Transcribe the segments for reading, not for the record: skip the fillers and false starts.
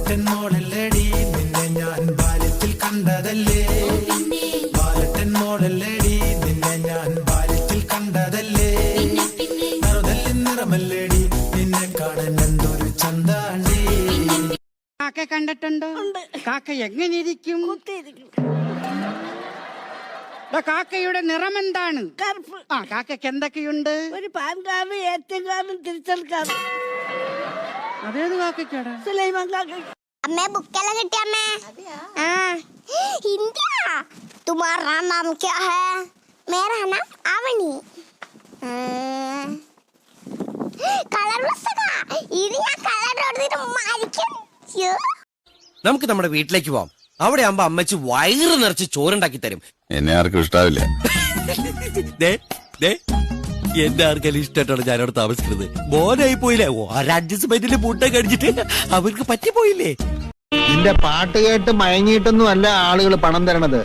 ബാലറ്റൻ മോളല്ലേടി നിന്നെ ഞാൻ ബാല്യത്തിൽ കണ്ടതല്ലേ ബാലറ്റൻ മോളല്ലേടി നിന്നെ ഞാൻ ബാല്യത്തിൽ കണ്ടതല്ലേ നറുതല്ലിൻ നിറമല്ലേടി നിന്നെ കാണാൻ എന്തൊരു ചന്താണ്ടി. കാക്ക കണ്ടിട്ടുണ്ടോ? കാക്ക എങ്ങനെ ഇരിക്കും? കാക്കയുടെ നിറം എന്താണ്? കറുപ്പ്. ആ കാക്കയ്ക്ക് എന്തൊക്കെയുണ്ട്? ഒരു പാൻ കാർഡ്, ഏറ്റവും കാർഡ്, തിരിച്ചൽ കാർഡ്. അതേത് കാക്കയ്ക്കാടാ? സുലൈമാൻ കാക്ക. अम्मे बुक क्या किट्टी अम्मे? इंडिया। तुम्हारा नाम क्या है? मेरा नाम आवनी। कलर बसगा इधर या कलर और इधर मारिक्यों क्यों? നമുക്ക് നമ്മുടെ വീട്ടിലേക്ക് പോവാം. അവിടെ ആകുമ്പോ അമ്മച്ചി വയറ് നിറച്ച് ചോറുണ്ടാക്കി തരും. എന്നെ ആർക്കും ഇഷ്ടാവില്ല. എന്റെ ആർക്കെല്ലാം ഇഷ്ടമായിട്ടാണ് ഞാനവിടെ താമസിക്കുന്നത്. മോനായി പോയില്ലേ? ഒരഡ്ജസ്റ്റ്മെന്റിൽ മുട്ട കടിച്ചിട്ട് അവർക്ക് പറ്റിപ്പോയില്ലേ? നിന്റെ പാട്ട് കേട്ട് മയങ്ങിയിട്ടൊന്നും അല്ല ആളുകൾ പണം തരണത്,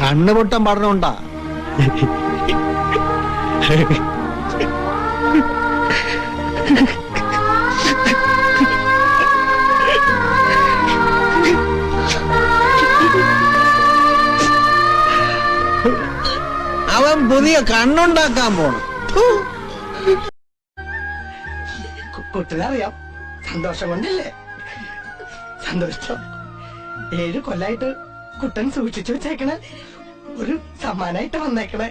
കണ്ണുപൊട്ടം പഠനമുണ്ടാ. അവൻ പുതിയ കണ്ണുണ്ടാക്കാൻ പോണം. കുട്ടിനറിയാം സന്തോഷം കൊണ്ടല്ലേ? സന്തോഷം 7 കൊല്ലായിട്ട് കുട്ടൻ സൂക്ഷിച്ചു വെച്ചേക്കണ ഒരു സമ്മാനായിട്ട് വന്നേക്കണേ.